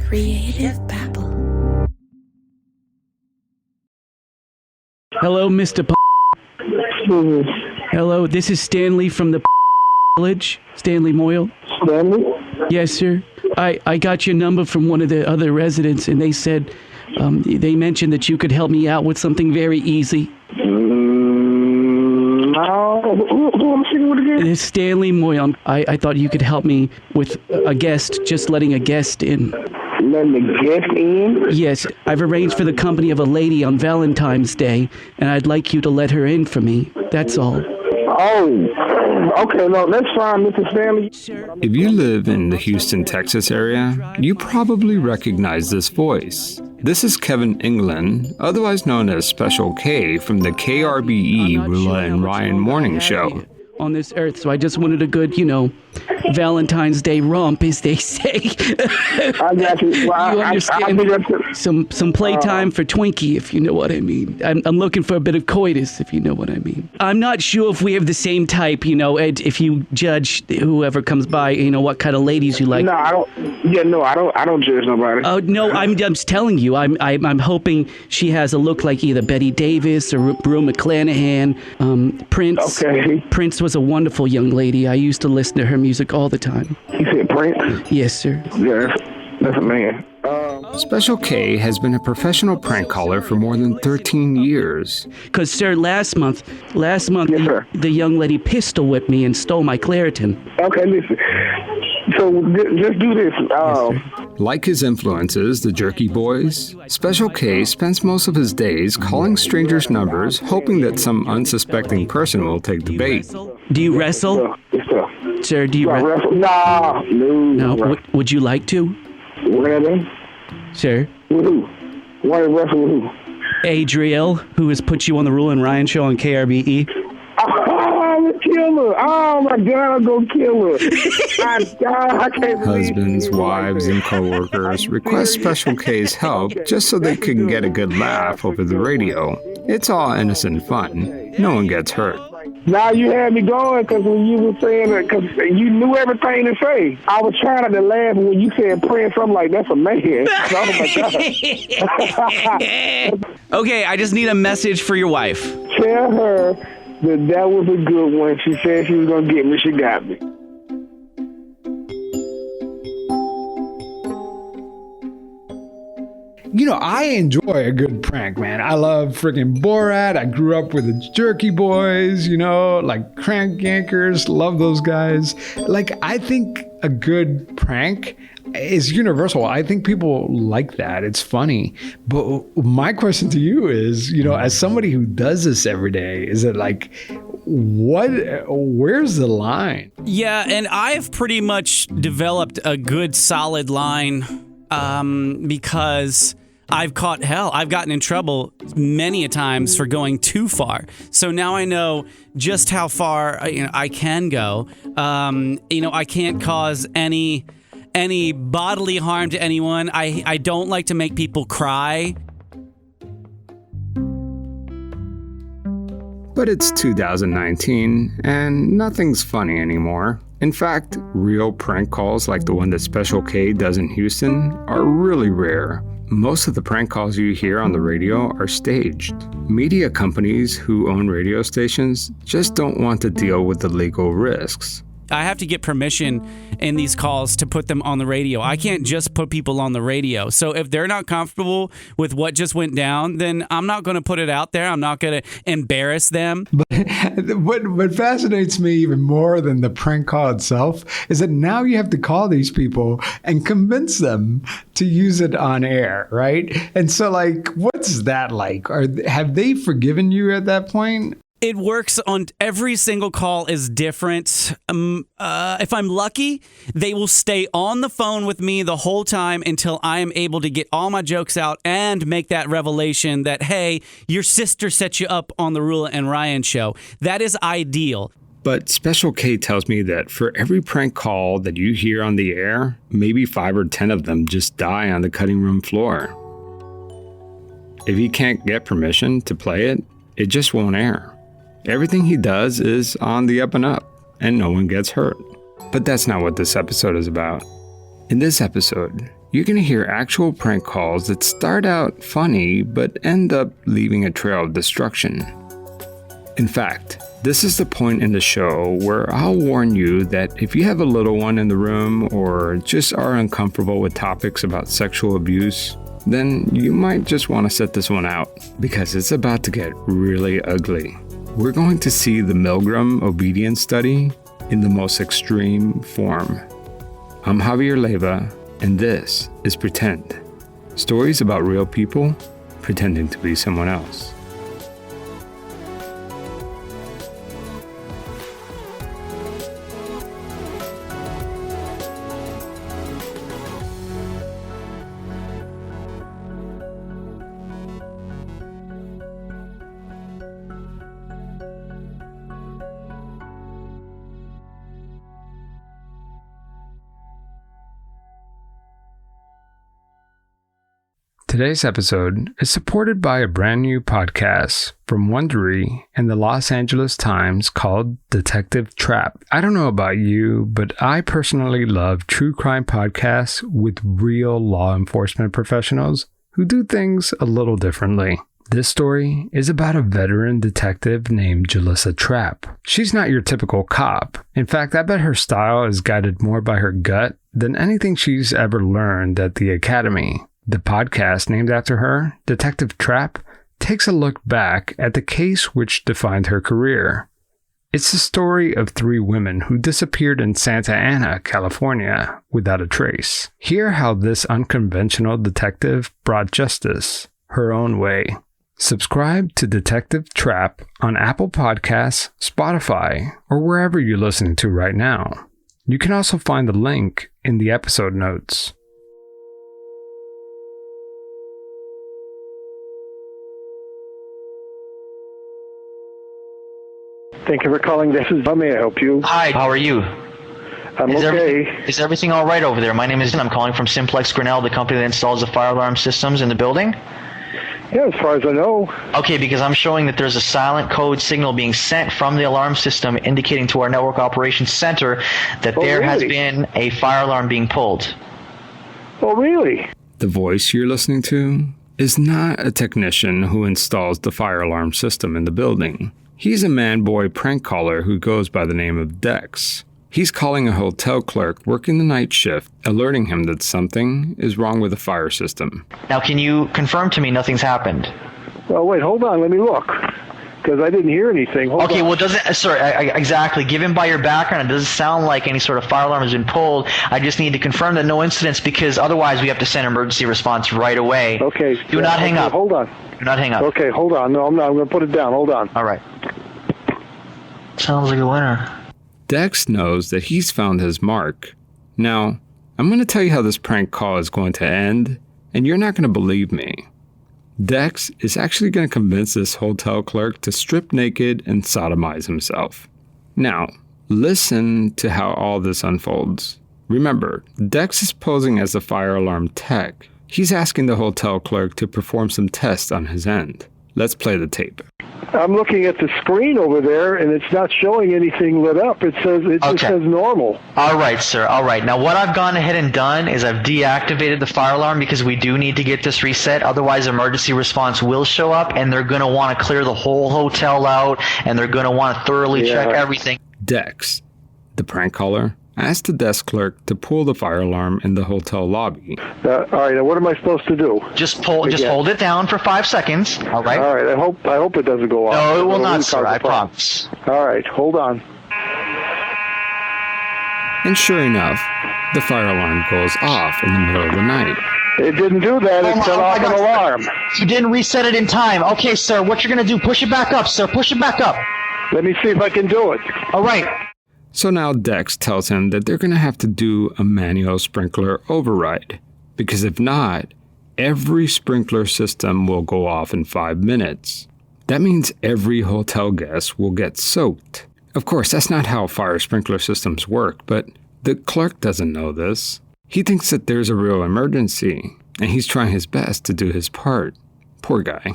Creative babble. Hello, Mr. Hello, this is Stanley from the village. Stanley Moyle. Stanley? Yes, sir. I got your number from one of the other residents, and they said they mentioned that you could help me out with something very easy. No. Who am I speaking with again? It's Stanley Moyle. I thought you could help me with a guest, just letting a guest in. Letting the guest in? Yes, I've arranged for the company of a lady on Valentine's Day, and I'd like you to let her in for me. That's all. Oh, okay, no, that's fine, Mr. Stanley. If you live in the Houston, Texas area, you probably recognize this voice. This is Kevin England, otherwise known as Special K from the KRBE Rula and Ryan morning show. On this earth, so I just wanted a good, Valentine's Day romp, as they say. I got you. Well, You understand? I Some playtime for Twinkie, if you know what I mean. I'm looking for a bit of coitus, if you know what I mean. I'm not sure if we have the same type, Ed, if you judge whoever comes by, what kind of ladies you like. No, I don't. Yeah, no, I don't judge nobody. Oh no, I'm just telling you. I'm hoping she has a look like either Betty Davis or Rue McClanahan. Prince. Okay. Prince was a wonderful young lady. I used to listen to her music all the time. You said Prince? Yes, sir. Yeah, that's a man. Special K has been a professional prank caller for more than 13 years. Because, sir, last month, Yes, sir. the young lady pistol whipped me and stole my Claritin. Okay, listen. So just do this. Like his influences, the Jerky Boys, Special K spends most of his days calling strangers' numbers, hoping that some unsuspecting person will take the bait. Do you wrestle? Yes, sir. Sir, do you Wrestle? No. No. Would you like to? Really? Sir? With who? Why wrestle with who? Adriel, who has put you on the Rule and Ryan show on KRBE. I'm a killer. Oh my God, I'm gonna kill her. I can't Husbands, wives, and co-workers request Special K's help just so they can get a good laugh over the radio. It's all innocent fun. No one gets hurt. Now you had me going because when you were saying that, because you knew everything to say. I was trying not to laugh when you said Prince. I'm like, that's a man. Oh my God. Okay, I just need a message for your wife. Tell her that was a good one. She said she was going to get me. She got me. I enjoy a good prank, man. I love freaking Borat. I grew up with the Jerky Boys, like Crank Yankers. Love those guys. Like, I think a good prank is universal. I think people like that. It's funny. But my question to you is, as somebody who does this every day, is it like, where's the line? Yeah, and I've pretty much developed a good solid line because I've caught hell. I've gotten in trouble many a times for going too far. So now I know just how far I can go. I can't cause any bodily harm to anyone. I don't like to make people cry. But it's 2019, and nothing's funny anymore. In fact, real prank calls like the one that Special K does in Houston are really rare. Most of the prank calls you hear on the radio are staged. Media companies who own radio stations just don't want to deal with the legal risks. I have to get permission in these calls to put them on the radio. I can't just put people on the radio. So if they're not comfortable with what just went down, then I'm not going to put it out there. I'm not going to embarrass them. But what fascinates me even more than the prank call itself is that now you have to call these people and convince them to use it on air, right? And so, like, what's that like? Have they forgiven you at that point? It works on every single call is different. If I'm lucky, they will stay on the phone with me the whole time until I am able to get all my jokes out and make that revelation that, hey, your sister set you up on the Rula and Ryan show. That is ideal. But Special K tells me that for every prank call that you hear on the air, maybe 5 or 10 of them just die on the cutting room floor. If he can't get permission to play it, it just won't air. Everything he does is on the up and up, and no one gets hurt. But that's not what this episode is about. In this episode, you're going to hear actual prank calls that start out funny but end up leaving a trail of destruction. In fact, this is the point in the show where I'll warn you that if you have a little one in the room or just are uncomfortable with topics about sexual abuse, then you might just want to set this one out because it's about to get really ugly. We're going to see the Milgram obedience study in the most extreme form. I'm Javier Leyva, and this is Pretend. Stories about real people pretending to be someone else. Today's episode is supported by a brand new podcast from Wondery and the Los Angeles Times called Detective Trapp. I don't know about you, but I personally love true crime podcasts with real law enforcement professionals who do things a little differently. This story is about a veteran detective named Julissa Trapp. She's not your typical cop. In fact, I bet her style is guided more by her gut than anything she's ever learned at the academy. The podcast named after her, Detective Trapp, takes a look back at the case which defined her career. It's the story of 3 women who disappeared in Santa Ana, California, without a trace. Hear how this unconventional detective brought justice her own way. Subscribe to Detective Trapp on Apple Podcasts, Spotify, or wherever you're listening to right now. You can also find the link in the episode notes. Thank you for calling. This is how may I help you? Hi, how are you? I'm okay. Is everything all right over there? My name is I'm calling from Simplex Grinnell, the company that installs the fire alarm systems in the building. Yeah, as far as I know. Okay, because I'm showing that there's a silent code signal being sent from the alarm system indicating to our network operations center that there has been a fire alarm being pulled. Oh, really? The voice you're listening to is not a technician who installs the fire alarm system in the building. He's a man-boy prank caller who goes by the name of Dex. He's calling a hotel clerk working the night shift, alerting him that something is wrong with the fire system. Now, can you confirm to me nothing's happened? Well, wait, hold on. Let me look. Because I didn't hear anything. Hold on. Well, exactly. Given by your background, it doesn't sound like any sort of fire alarm has been pulled. I just need to confirm that no incidents because otherwise we have to send emergency response right away. Okay. Do not hang up. Hold on. Do not hang up. Okay, hold on. No, I'm not. I'm going to put it down. Hold on. All right. Sounds like a winner. Dex knows that he's found his mark. Now, I'm going to tell you how this prank call is going to end, and you're not going to believe me. Dex is actually going to convince this hotel clerk to strip naked and sodomize himself. Now, listen to how all this unfolds. Remember, Dex is posing as the fire alarm tech. He's asking the hotel clerk to perform some tests on his end. Let's play the tape. I'm looking at the screen over there, and it's not showing anything lit up. It just says normal. All right, sir. All right. Now, what I've gone ahead and done is I've deactivated the fire alarm because we do need to get this reset. Otherwise, emergency response will show up, and they're going to want to clear the whole hotel out, and they're going to want to thoroughly check everything. Dex, the prank caller, asked the desk clerk to pull the fire alarm in the hotel lobby. All right, now what am I supposed to do? Just hold it down for 5 seconds. All right. All right, I hope it doesn't go off. No, it will not, sir. I promise. All right, hold on. And sure enough, the fire alarm goes off in the middle of the night. It didn't do that. It set off an alarm. You didn't reset it in time. Okay, sir, what you're going to do, push it back up, sir. Push it back up. Let me see if I can do it. All right. So now Dex tells him that they're going to have to do a manual sprinkler override, because if not, every sprinkler system will go off in 5 minutes. That means every hotel guest will get soaked. Of course, that's not how fire sprinkler systems work, but the clerk doesn't know this. He thinks that there's a real emergency, and he's trying his best to do his part. Poor guy.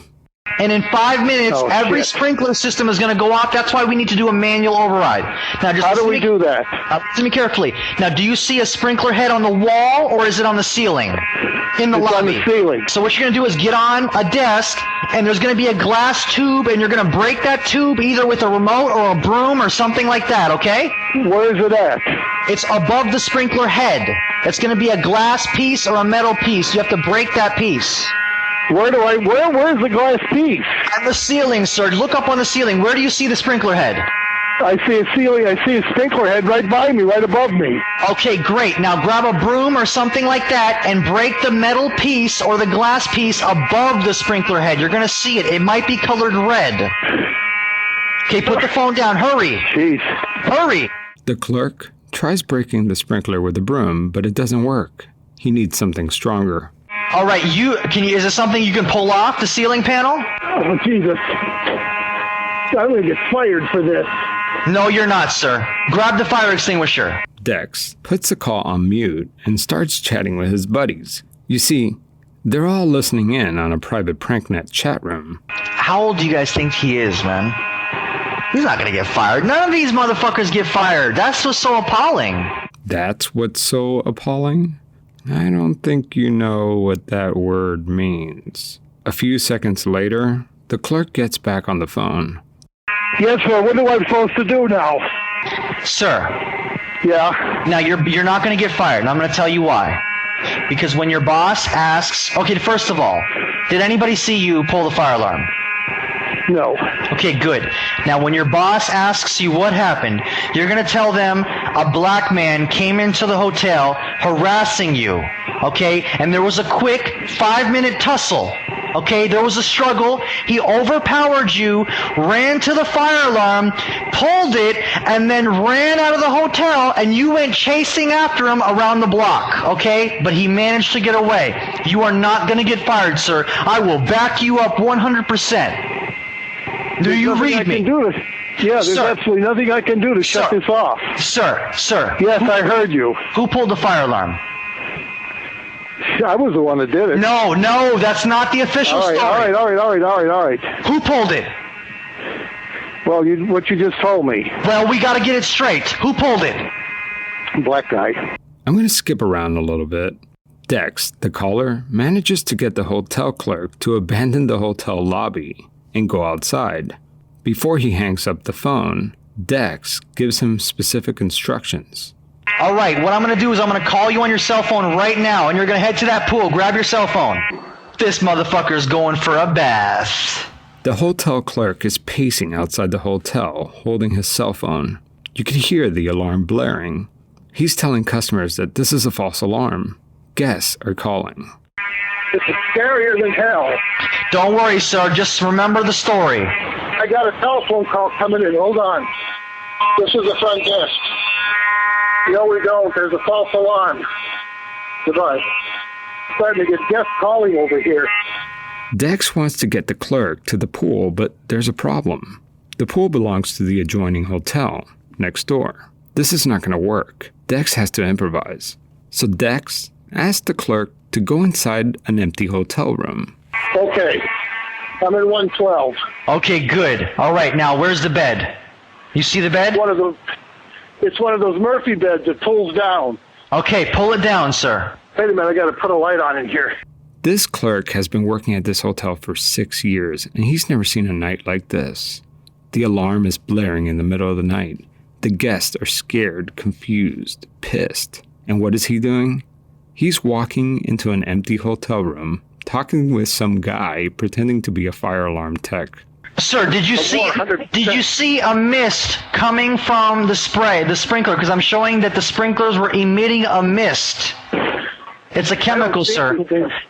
And in 5 minutes, every shit. sprinkler system is going to go off. That's why we need to do a manual override. Now, just How do we do that? listen to me carefully. Now, do you see a sprinkler head on the wall, or is it on the ceiling? In the It's lobby. on the ceiling. So what you're going to do is get on a desk, and there's going to be a glass tube, and you're going to break that tube either with a remote or a broom or something like that, okay? Where is it at? It's above the sprinkler head. It's going to be a glass piece or a metal piece. You have to break that piece. Where's the glass piece? On the ceiling, sir. Look up on the ceiling. Where do you see the sprinkler head? I see a ceiling. I see a sprinkler head right by me, right above me. Okay, great. Now grab a broom or something like that and break the metal piece or the glass piece above the sprinkler head. You're going to see it. It might be colored red. Okay, put the phone down. Hurry. Jeez. Hurry. The clerk tries breaking the sprinkler with a broom, but it doesn't work. He needs something stronger. All right, is this something you can pull off the ceiling panel? Oh, Jesus. I'm going to get fired for this. No, you're not, sir. Grab the fire extinguisher. Dex puts the call on mute and starts chatting with his buddies. You see, they're all listening in on a private PrankNet chat room. How old do you guys think he is, man? He's not going to get fired. None of these motherfuckers get fired. That's what's so appalling. That's what's so appalling? I don't think you know what that word means. A few seconds later, the clerk gets back on the phone. Yes, sir. What am I supposed to do now? Sir, Yeah. now you're not going to get fired, and I'm going to tell you why. Because when your boss asks... Okay, first of all, did anybody see you pull the fire alarm? No. Okay, good. Now, when your boss asks you what happened, you're going to tell them a black man came into the hotel harassing you, okay? And there was a quick 5-minute tussle, okay? There was a struggle. He overpowered you, ran to the fire alarm, pulled it, and then ran out of the hotel, and you went chasing after him around the block, okay? But he managed to get away. You are not going to get fired, sir. I will back you up 100%. Do you read me? Yeah, there's Sir. absolutely nothing I can do to shut Sir. this off. Sir. Yes, I heard you. Who pulled the fire alarm? I was the one that did it. No, that's not the official All right, story. all right. Who pulled it? Well, what you just told me. Well, we got to get it straight. Who pulled it? Black guy. I'm going to skip around a little bit. Dex, the caller, manages to get the hotel clerk to abandon the hotel lobby and go outside. Before he hangs up the phone, Dex gives him specific instructions. All right, what I'm going to do is I'm going to call you on your cell phone right now, and you're going to head to that pool. Grab your cell phone. This motherfucker's going for a bath. The hotel clerk is pacing outside the hotel, holding his cell phone. You can hear the alarm blaring. He's telling customers that this is a false alarm. Guests are calling. It's scarier than hell. Don't worry, sir. Just remember the story. I got a telephone call coming in. Hold on. This is the front desk. No, we don't. There's a false alarm. Goodbye. Starting to get guests calling over here. Dex wants to get the clerk to the pool, but there's a problem. The pool belongs to the adjoining hotel, next door. This is not going to work. Dex has to improvise. So Dex asks the clerk to go inside an empty hotel room. Okay. I'm in 112. Okay, good. All right, now where's the bed? You see the bed? It's one of those Murphy beds that pulls down. Okay, pull it down, sir. Wait a minute, I got to put a light on in here. This clerk has been working at this hotel for 6 years, and he's never seen a night like this. The alarm is blaring in the middle of the night. The guests are scared, confused, pissed. And what is he doing? He's walking into an empty hotel room, talking with some guy pretending to be a fire alarm tech. Sir, did you see a mist coming from the sprinkler? Because I'm showing that the sprinklers were emitting a mist. It's a chemical, sir.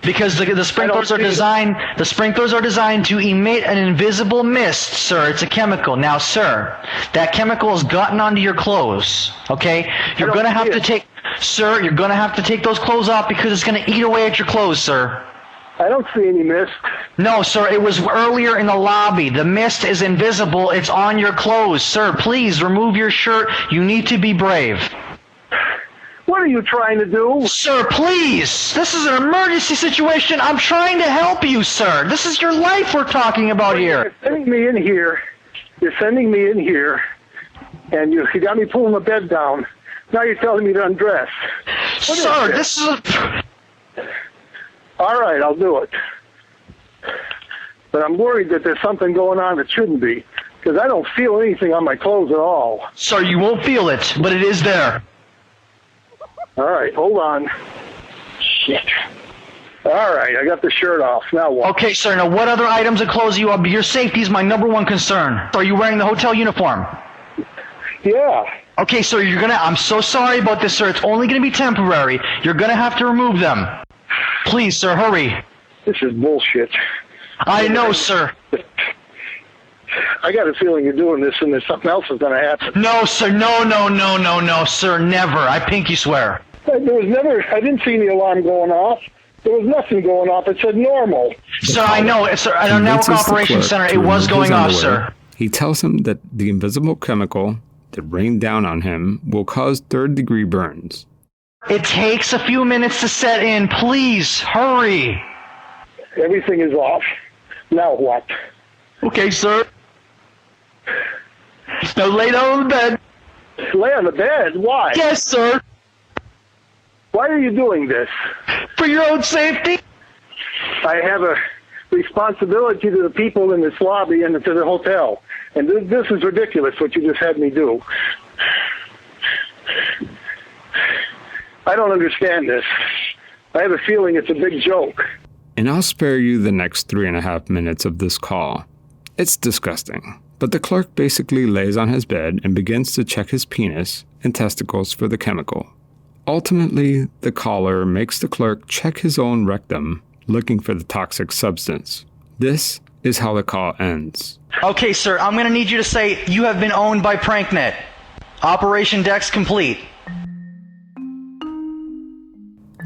Because the sprinklers are designed to emit an invisible mist, sir. It's a chemical. Now, sir, that chemical has gotten onto your clothes. Okay? You're gonna have to take those clothes off because it's gonna eat away at your clothes, sir. I don't see any mist. No, sir, it was earlier in the lobby. The mist is invisible. It's on your clothes. Sir, please remove your shirt. You need to be brave. What are you trying to do? Sir, please! This is an emergency situation. I'm trying to help you, sir. This is your life we're talking about here. You're sending me in here. And you got me pulling the bed down. Now you're telling me to undress. Sir, this is a... All right, I'll do it. But I'm worried that there's something going on that shouldn't be, because I don't feel anything on my clothes at all. Sir, you won't feel it, but it is there. All right, hold on. Shit. All right, I got the shirt off. Now what? Okay, sir, now what other items of clothes you have? Your safety is my number one concern. Are you wearing the hotel uniform? Yeah. Okay, sir, I'm so sorry about this, sir. It's only gonna be temporary. You're gonna have to remove them. Please, sir, hurry. This is bullshit. I know, sir. I got a feeling you're doing this and there's something else is going to happen. No, sir. No, sir. Never. I pinky swear. I didn't see any alarm going off. There was nothing going off. It said normal. Sir, I know. Sir, at our network operations center, it was going off, sir. He tells him that the invisible chemical that rained down on him will cause third-degree burns. It takes a few minutes to set in. Please, hurry. Everything is off. Now what? Okay, sir. Now lay down on the bed. Lay on the bed? Why? Yes, sir. Why are you doing this? For your own safety. I have a responsibility to the people in this lobby and to the hotel. And this is ridiculous, what you just had me do. I don't understand this. I have a feeling it's a big joke. And I'll spare you the next 3.5 minutes of this call. It's disgusting, but the clerk basically lays on his bed and begins to check his penis and testicles for the chemical. Ultimately, the caller makes the clerk check his own rectum, looking for the toxic substance. This is how the call ends. Okay, sir, I'm going to need you to say you have been owned by PrankNet. Operation Dex complete.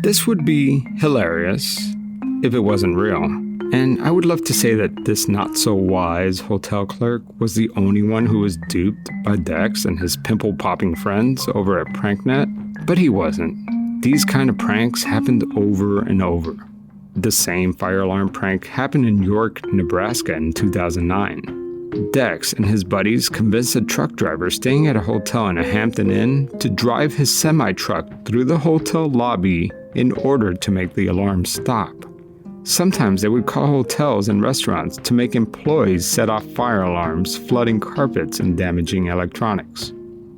This would be hilarious if it wasn't real. And I would love to say that this not-so-wise hotel clerk was the only one who was duped by Dex and his pimple-popping friends over at PrankNet, but he wasn't. These kind of pranks happened over and over. The same fire alarm prank happened in York, Nebraska in 2009. Dex and his buddies convinced a truck driver staying at a hotel in a Hampton Inn to drive his semi-truck through the hotel lobby in order to make the alarm stop. Sometimes they would call hotels and restaurants to make employees set off fire alarms, flooding carpets and damaging electronics.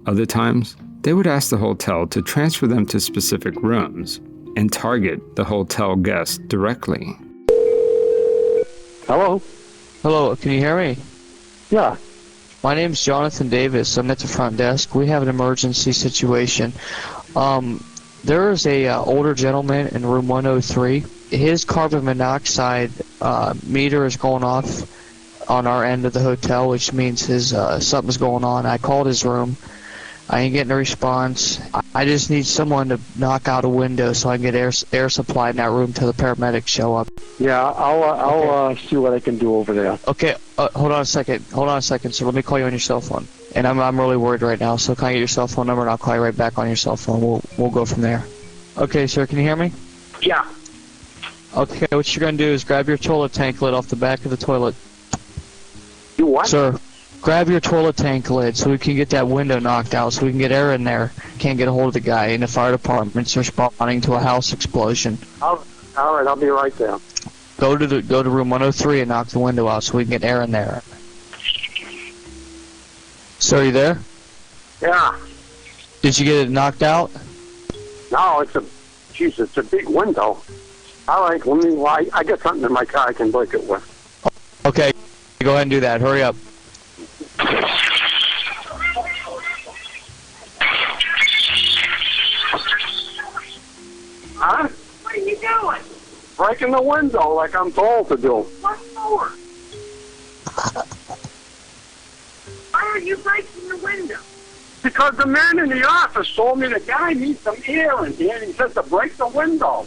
Other times, they would ask the hotel to transfer them to specific rooms and target the hotel guests directly. Hello? Hello, can you hear me? Yeah. My name's Jonathan Davis. I'm at the front desk. We have an emergency situation. There is a older gentleman in room 103. His carbon monoxide meter is going off on our end of the hotel, which means his something's going on. I called his room. I ain't getting a response. I just need someone to knock out a window so I can get air supply in that room till the paramedics show up. Yeah, I'll see what I can do over there. Okay, hold on a second. So let me call you on your cell phone. And I'm really worried right now. So can I get your cell phone number and I'll call you right back on your cell phone. We'll go from there. Okay, sir, can you hear me? Yeah. Okay, what you're gonna do is grab your toilet tank lid off the back of the toilet. You what? Sir, grab your toilet tank lid so we can get that window knocked out so we can get air in there. Can't get a hold of the guy, and the fire department's responding to a house explosion. All right, I'll be right there. Go to room 103 and knock the window out so we can get air in there. Sir, are you there? Yeah. Did you get it knocked out? No, it's a big window. All right, I got something in my car I can break it with. Okay, go ahead and do that. Hurry up. Huh? What are you doing? Breaking the window like I'm told to do. What for? Why are you breaking the window? Because the man in the office told me the guy needs some air in here and he says to break the window.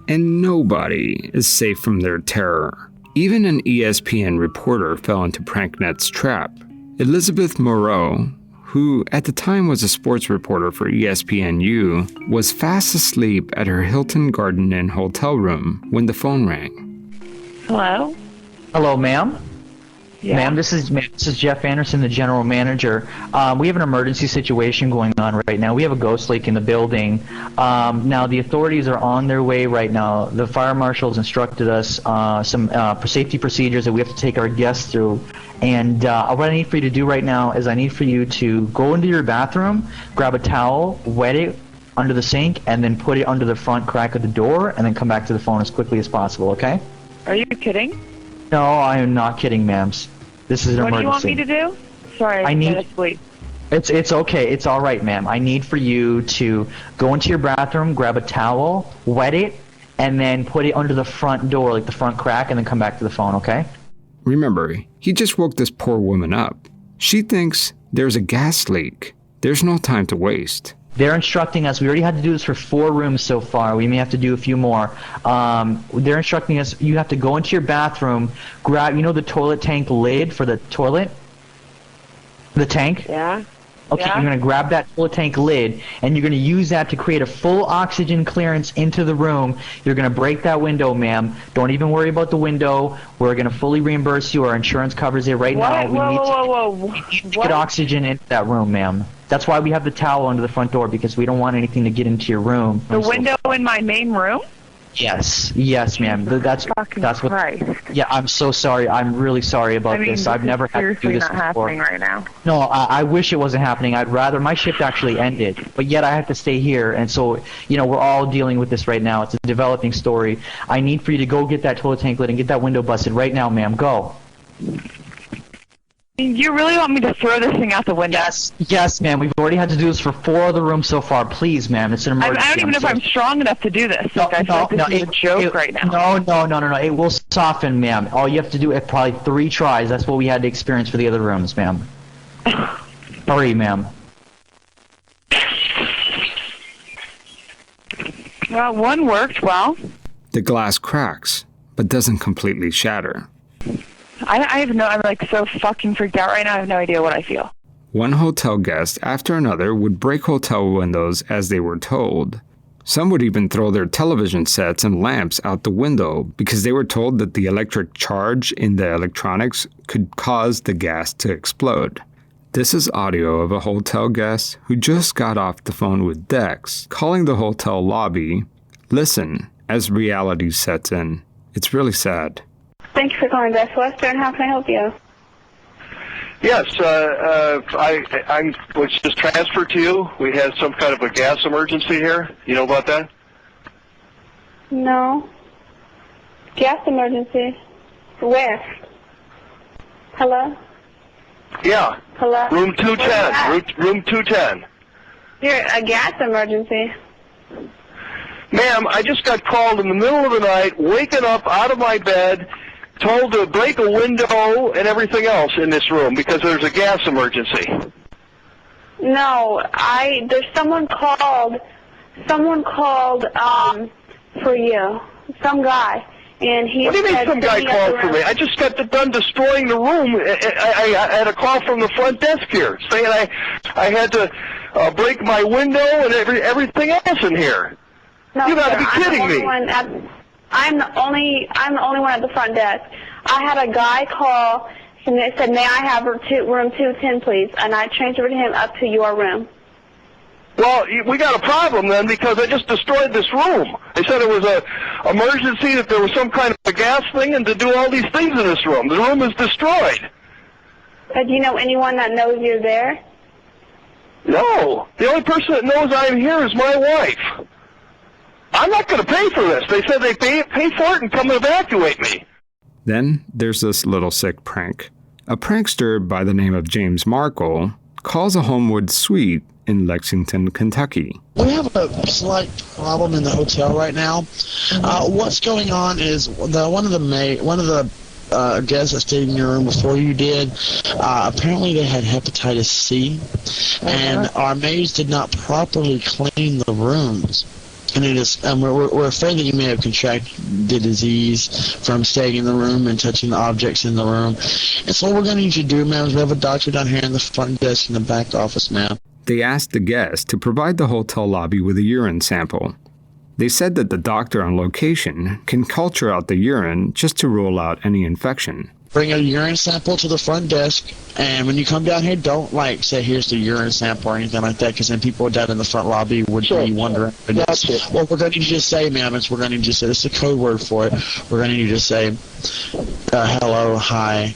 And nobody is safe from their terror. Even an ESPN reporter fell into PrankNet's trap. Elizabeth Moreau, who who at the time was a sports reporter for ESPNU, was fast asleep at her Hilton Garden Inn hotel room when the phone rang. Hello? Hello, ma'am. Yeah. Ma'am, this is Jeff Anderson, the general manager. We have an emergency situation going on right now. We have a ghost leak in the building. Now, the authorities are on their way right now. The fire marshals instructed us some safety procedures that we have to take our guests through. And what I need for you to do right now is I need for you to go into your bathroom, grab a towel, wet it under the sink, and then put it under the front crack of the door, and then come back to the phone as quickly as possible, okay? Are you kidding? No, I am not kidding, ma'am. This is an What emergency. do you want me to do? Sorry, I need to sleep. It's okay. It's all right, ma'am. I need for you to go into your bathroom, grab a towel, wet it, and then put it under the front door, like the front crack, and then come back to the phone, okay? Remember, he just woke this poor woman up. She thinks there's a gas leak. There's no time to waste. They're instructing us, we already had to do this for 4 rooms so far. We may have to do a few more. They're instructing us, you have to go into your bathroom, grab, the toilet tank lid for the toilet? The tank? Yeah. Okay, Yeah. you're going to grab that toilet tank lid, and you're going to use that to create a full oxygen clearance into the room. You're going to break that window, ma'am. Don't even worry about the window. We're going to fully reimburse you. Our insurance covers it right now. We need to get oxygen into that room, ma'am. That's why we have the towel under the front door, because we don't want anything to get into your room. The window in my main room? Yes, ma'am. That's what. Christ. Yeah, I'm so sorry. I'm really sorry about this. I've never had to do this not before. happening right now. No, I wish it wasn't happening. I'd rather my shift actually ended, but yet I have to stay here, and so we're all dealing with this right now. It's a developing story. I need for you to go get that toilet tank lid and get that window busted right now, ma'am. Go. You really want me to throw this thing out the window? Yes, ma'am. We've already had to do this for 4 other rooms so far. Please, ma'am. It's an emergency. I don't even know if I'm strong enough to do this. I feel like this is a joke right now. No. It will soften, ma'am. All you have to do is probably 3 tries. That's what we had to experience for the other rooms, ma'am. Hurry, ma'am. Well, one worked well. The glass cracks, but doesn't completely shatter. I'm like so fucking freaked out right now. I have no idea what I feel. One hotel guest after another would break hotel windows as they were told. Some would even throw their television sets and lamps out the window because they were told that the electric charge in the electronics could cause the gas to explode. This is audio of a hotel guest who just got off the phone with Dex, calling the hotel lobby. Listen as reality sets in. It's really sad. Thank you for calling Best Western. How can I help you? Yes, I was just transferred to you. We had some kind of a gas emergency here. You know about that? No. Gas emergency? Where? Hello? Yeah. Hello? Room 210. Room 210. You're a gas emergency. Ma'am, I just got called in the middle of the night, waking up out of my bed, told to break a window and everything else in this room because there's a gas emergency. No, there's someone called for you. Some guy. And he What do you mean some guy called for me? I just got done destroying the room. I had a call from the front desk here saying I had to break my window and everything else in here. No, You gotta be kidding me. I'm the only one at the front desk. I had a guy call and they said, "May I have room 210, please?" And I transferred him up to your room. Well, we got a problem then because I just destroyed this room. They said it was a emergency, that there was some kind of a gas thing, and to do all these things in this room. The room is destroyed. Do you know anyone that knows you're there? No. The only person that knows I'm here is my wife. I'm not going to pay for this. They said they pay for it and come and evacuate me. Then there's this little sick prank. A prankster by the name of James Markle calls a Homewood suite in Lexington, Kentucky. We have a slight problem in the hotel right now. What's going on is one of the guests that stayed in your room before you did, apparently they had hepatitis C, and our maids did not properly clean the rooms. And we're afraid that you may have contracted the disease from staying in the room and touching the objects in the room. And so what we're going to need you to do, ma'am, is we have a doctor down here in the front desk in the back office, ma'am. They asked the guest to provide the hotel lobby with a urine sample. They said that the doctor on location can culture out the urine just to rule out any infection. Bring a urine sample to the front desk, and when you come down here, don't say here's the urine sample or anything like that, because then people down in the front lobby would be wondering. What we're going to need you to say, ma'am, is we're going to need you to say, this is a code word for it. We're going to need you to say, hello, hi,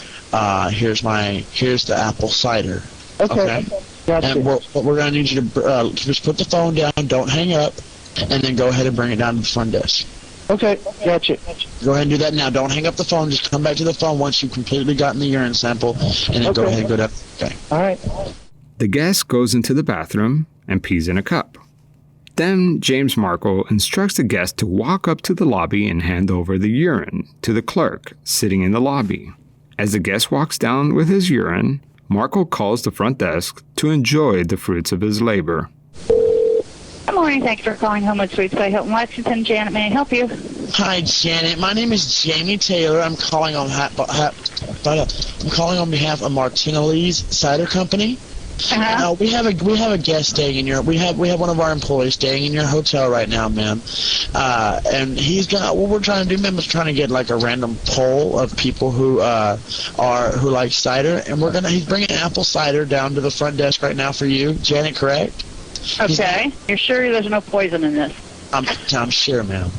here's the apple cider. Okay. Gotcha. And what we're going to need you to just put the phone down, don't hang up, and then go ahead and bring it down to the front desk. Okay, gotcha. Go ahead and do that now. Don't hang up the phone. Just come back to the phone once you've completely gotten the urine sample, and then go ahead and go down. Okay. All right. The guest goes into the bathroom and pees in a cup. Then James Markle instructs the guest to walk up to the lobby and hand over the urine to the clerk sitting in the lobby. As the guest walks down with his urine, Markle calls the front desk to enjoy the fruits of his labor. Good morning. Thanks for calling Homewood Suites by Hilton Lexington. Janet, may I help you? Hi, Janet. My name is Jamie Taylor. I'm calling on behalf of Martina Lee's Cider Company. We have a guest staying in your. We have one of our employees staying in your hotel right now, ma'am. And he's got. What we're trying to do, ma'am, is trying to get like a random poll of people who like cider, and he's bringing apple cider down to the front desk right now for you, Janet. Correct? Okay. You're sure there's no poison in this? I'm sure, ma'am.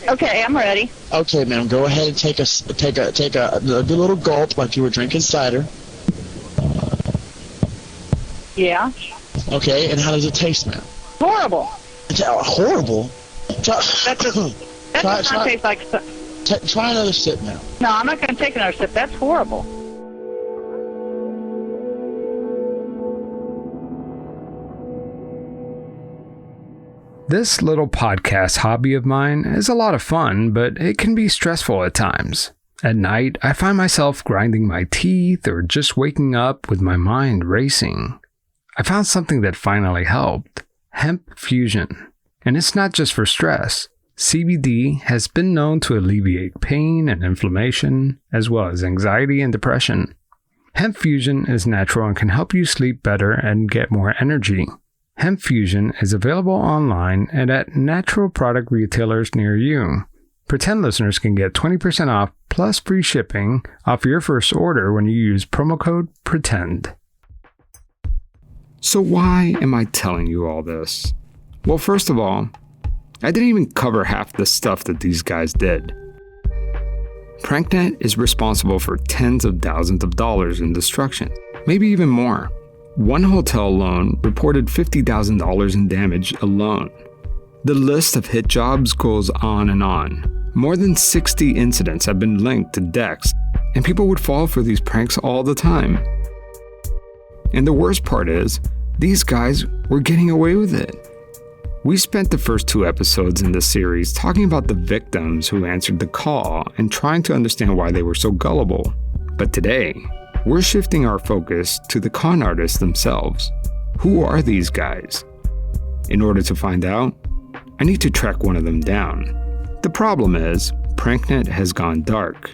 Okay, I'm ready. Okay, ma'am. Go ahead and take a good little gulp like you were drinking cider. Yeah. Okay, and how does it taste, ma'am? Horrible. Horrible? That does not taste like... Try another sip now. No, I'm not going to take another sip. That's horrible. This little podcast hobby of mine is a lot of fun, but it can be stressful at times. At night, I find myself grinding my teeth or just waking up with my mind racing. I found something that finally helped: hemp fusion. And it's not just for stress. CBD has been known to alleviate pain and inflammation, as well as anxiety and depression. Hemp fusion is natural and can help you sleep better and get more energy. Hemp fusion is available online and at natural product retailers near you. Pretend listeners can get 20% off plus free shipping off your first order when you use promo code PRETEND. So why am I telling you all this? Well, first of all, I didn't even cover half the stuff that these guys did. PrankNet is responsible for tens of thousands of dollars in destruction, maybe even more. One hotel alone reported $50,000 in damage alone. The list of hit jobs goes on and on. More than 60 incidents have been linked to decks, and people would fall for these pranks all the time. And the worst part is, these guys were getting away with it. We spent the first 2 episodes in this series talking about the victims who answered the call and trying to understand why they were so gullible. But today, we're shifting our focus to the con artists themselves. Who are these guys? In order to find out, I need to track one of them down. The problem is, PrankNet has gone dark.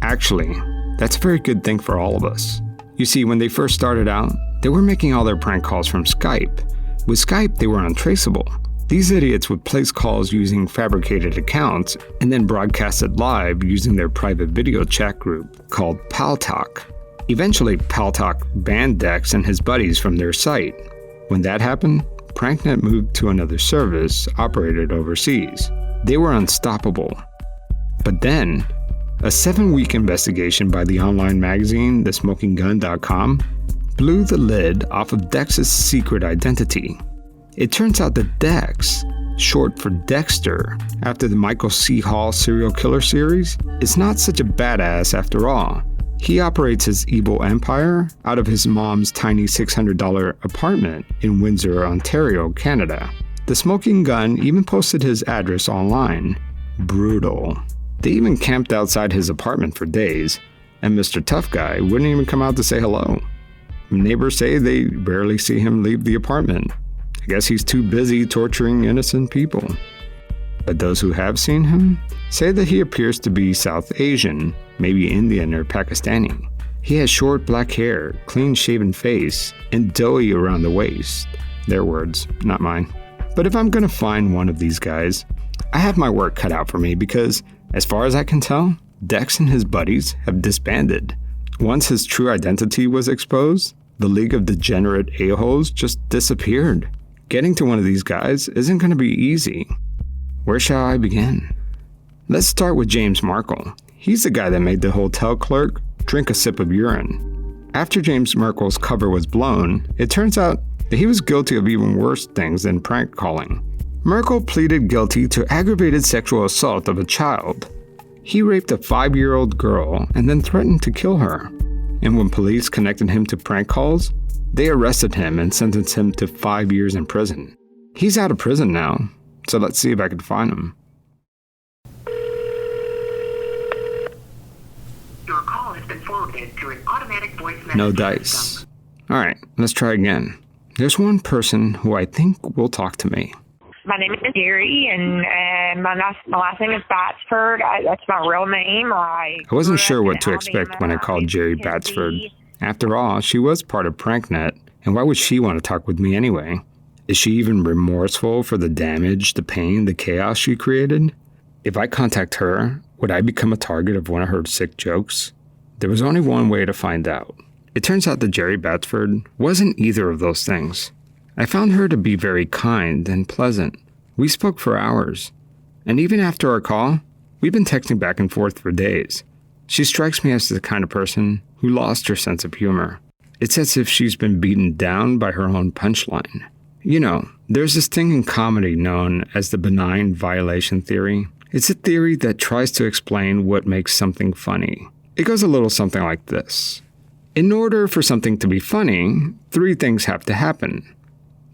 Actually, that's a very good thing for all of us. You see, when they first started out, they were making all their prank calls from Skype. With Skype, they were untraceable. These idiots would place calls using fabricated accounts and then broadcast it live using their private video chat group called Paltalk. Eventually, Paltalk banned Dex and his buddies from their site. When that happened, PrankNet moved to another service operated overseas. They were unstoppable. But then, a 7-week investigation by the online magazine thesmokinggun.com blew the lid off of Dex's secret identity. It turns out that Dex, short for Dexter, after the Michael C. Hall serial killer series, is not such a badass after all. He operates his evil empire out of his mom's tiny $600 apartment in Windsor, Ontario, Canada. The Smoking Gun even posted his address online. Brutal. They even camped outside his apartment for days, and Mr. Tough Guy wouldn't even come out to say hello. Neighbors say they rarely see him leave the apartment. I guess he's too busy torturing innocent people. But those who have seen him say that he appears to be South Asian, maybe Indian or Pakistani. He has short black hair, clean-shaven face, and doughy around the waist. Their words, not mine. But if I'm gonna find one of these guys, I have my work cut out for me because, as far as I can tell, Dex and his buddies have disbanded. Once his true identity was exposed, the League of Degenerate A-holes just disappeared. Getting to one of these guys isn't gonna be easy. Where shall I begin? Let's start with James Markle. He's the guy that made the hotel clerk drink a sip of urine. After James Markle's cover was blown, it turns out that he was guilty of even worse things than prank calling. Markle pleaded guilty to aggravated sexual assault of a child. He raped a 5-year-old girl and then threatened to kill her. And when police connected him to prank calls, they arrested him and sentenced him to 5 years in prison. He's out of prison now, so let's see if I can find him. Your call has been forwarded to an automatic voice message. No dice. Alright, let's try again. There's one person who I think will talk to me. My name is Jeri, and my last name is Batsford. That's my real name. I wasn't sure what to expect when I called Jeri Batsford. After all, she was part of PrankNet, and why would she want to talk with me anyway? Is she even remorseful for the damage, the pain, the chaos she created? If I contact her, would I become a target of one of her sick jokes? There was only one way to find out. It turns out that Jeri Batsford wasn't either of those things. I found her to be very kind and pleasant. We spoke for hours. And even after our call, we've been texting back and forth for days. She strikes me as the kind of person who lost her sense of humor. It's as if she's been beaten down by her own punchline. You know, there's this thing in comedy known as the benign violation theory. It's a theory that tries to explain what makes something funny. It goes a little something like this. In order for something to be funny, 3 things have to happen.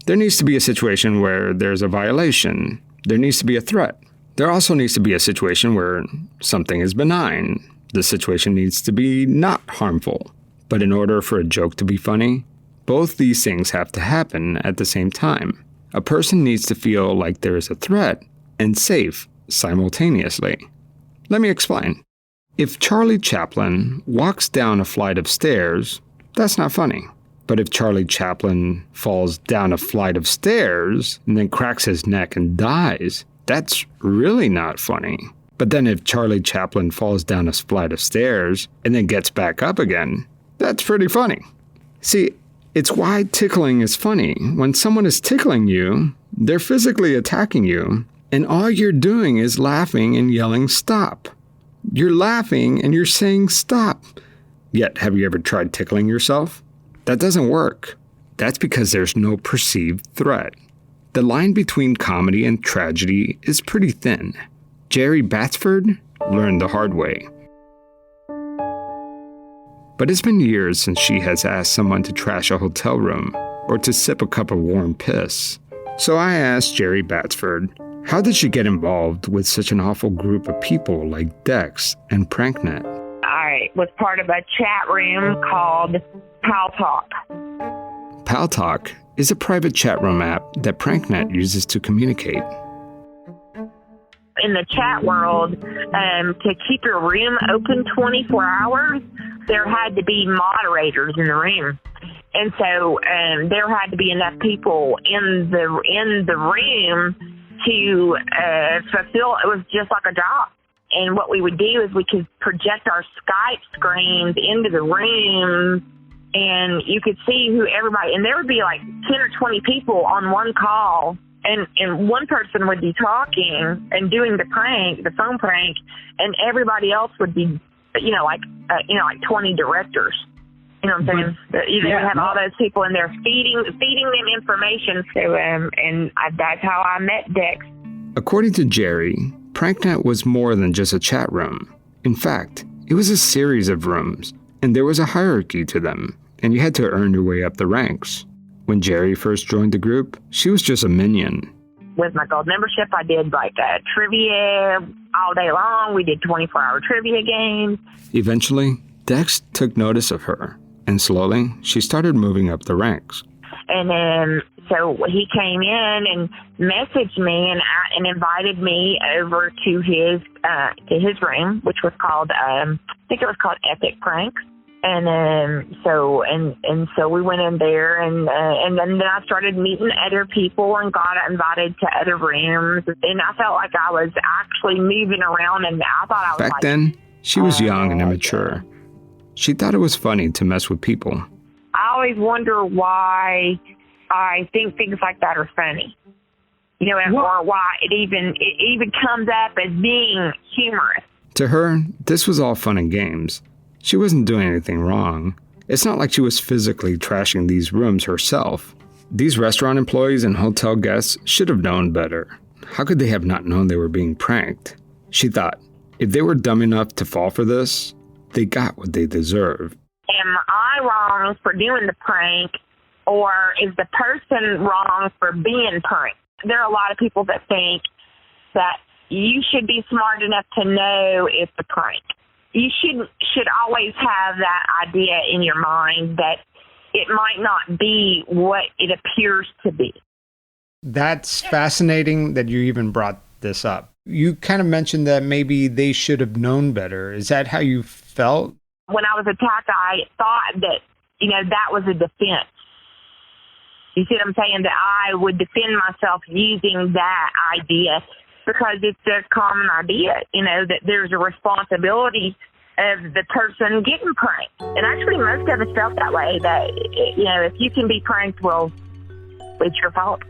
There needs to be a situation where there's a violation. There needs to be a threat. There also needs to be a situation where something is benign. The situation needs to be not harmful. But in order for a joke to be funny, both these things have to happen at the same time. A person needs to feel like there is a threat and safe simultaneously. Let me explain. If Charlie Chaplin walks down a flight of stairs, that's not funny. But if Charlie Chaplin falls down a flight of stairs and then cracks his neck and dies, that's really not funny. But then if Charlie Chaplin falls down a flight of stairs and then gets back up again, that's pretty funny. See, it's why tickling is funny. When someone is tickling you, they're physically attacking you, and all you're doing is laughing and yelling, "Stop." You're laughing and you're saying, "Stop." Yet, have you ever tried tickling yourself? That doesn't work. That's because there's no perceived threat. The line between comedy and tragedy is pretty thin. Jeri Batsford learned the hard way. But it's been years since she has asked someone to trash a hotel room or to sip a cup of warm piss. So I asked Jeri Batsford, how did she get involved with such an awful group of people like Dex and PrankNet? I was part of a chat room called Pal Talk. Pal Talk is a private chat room app that PrankNet uses to communicate. In the chat world, to keep your room open 24 hours, there had to be moderators in the room. And so there had to be enough people in the room to fulfill. It was just like a job. And what we would do is we could project our Skype screens into the room, and you could see who everybody, and there would be like 10 or 20 people on one call, and one person would be talking and doing the prank, the phone prank, and everybody else would be, like 20 directors. You know what I'm saying? You would have all those people in there feeding them information. So, that's how I met Dex. According to Jeri, PrankNet was more than just a chat room. In fact, it was a series of rooms, and there was a hierarchy to them, and you had to earn your way up the ranks. When Jeri first joined the group, she was just a minion. With my gold membership, I did trivia all day long. We did 24-hour trivia games. Eventually, Dex took notice of her, and slowly, she started moving up the ranks. And so he came in and messaged me and invited me over to his room, which was called, I think it was called Epic Pranks. And so we went in there, and then I started meeting other people and got invited to other rooms. And I felt like I was actually moving around, and I thought I was Back then, she was young and immature. She thought it was funny to mess with people. I always wonder why I think things like that are funny, or why it even comes up as being humorous. To her, this was all fun and games. She wasn't doing anything wrong. It's not like she was physically trashing these rooms herself. These restaurant employees and hotel guests should have known better. How could they have not known they were being pranked? She thought, if they were dumb enough to fall for this, they got what they deserve. Am I wrong for doing the prank, or is the person wrong for being pranked? There are a lot of people that think that you should be smart enough to know it's a prank. You should always have that idea in your mind that it might not be what it appears to be. That's fascinating that you even brought this up. You kind of mentioned that maybe they should have known better. Is that how you felt? When I was attacked, I thought that, that was a defense. You see what I'm saying? That I would defend myself using that idea because it's a common idea, that there's a responsibility of the person getting pranked. And actually, most of us felt that way, that, if you can be pranked, well, it's your fault.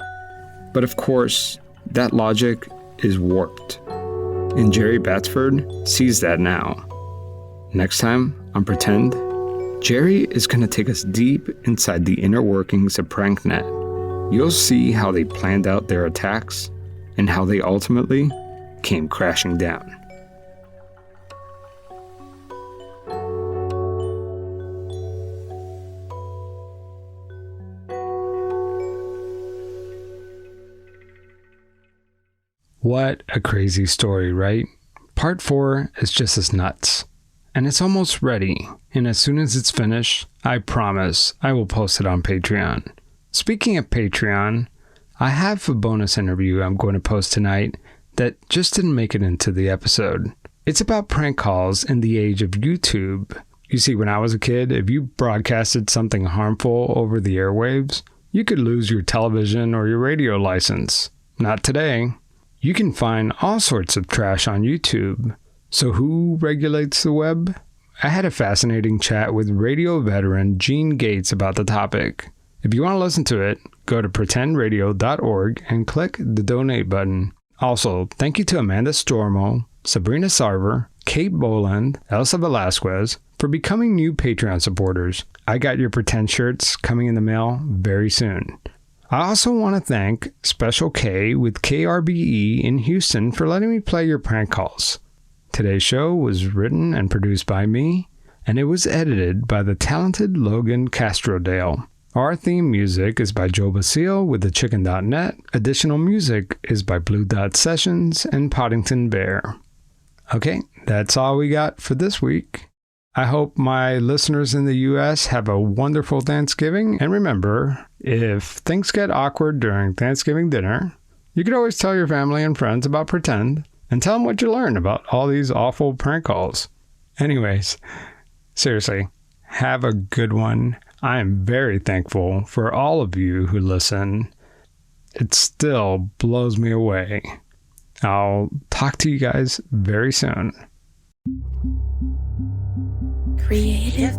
But of course, that logic is warped. And Jeri Batsford sees that now. Next time on Pretend, Jeri is going to take us deep inside the inner workings of PrankNet. You'll see how they planned out their attacks and how they ultimately came crashing down. What a crazy story, right? Part 4 is just as nuts. And it's almost ready. And as soon as it's finished, I promise I will post it on Patreon. Speaking of Patreon, I have a bonus interview I'm going to post tonight that just didn't make it into the episode. It's about prank calls in the age of YouTube. You see, when I was a kid, if you broadcasted something harmful over the airwaves, you could lose your television or your radio license. Not today. You can find all sorts of trash on YouTube. So who regulates the web? I had a fascinating chat with radio veteran Gene Gates about the topic. If you want to listen to it, go to pretendradio.org and click the donate button. Also, thank you to Amanda Stormo, Sabrina Sarver, Kate Boland, Elsa Velasquez for becoming new Patreon supporters. I got your Pretend shirts coming in the mail very soon. I also want to thank Special K with KRBE in Houston for letting me play your prank calls. Today's show was written and produced by me, and it was edited by the talented Logan Castrodale. Our theme music is by Joe Basile with thechicken.net. Additional music is by Blue Dot Sessions and Poddington Bear. Okay, that's all we got for this week. I hope my listeners in the U.S. have a wonderful Thanksgiving. And remember, if things get awkward during Thanksgiving dinner, you can always tell your family and friends about Pretend and tell them what you learned about all these awful prank calls. Anyways, seriously, have a good one. I am very thankful for all of you who listen. It still blows me away. I'll talk to you guys very soon. Creative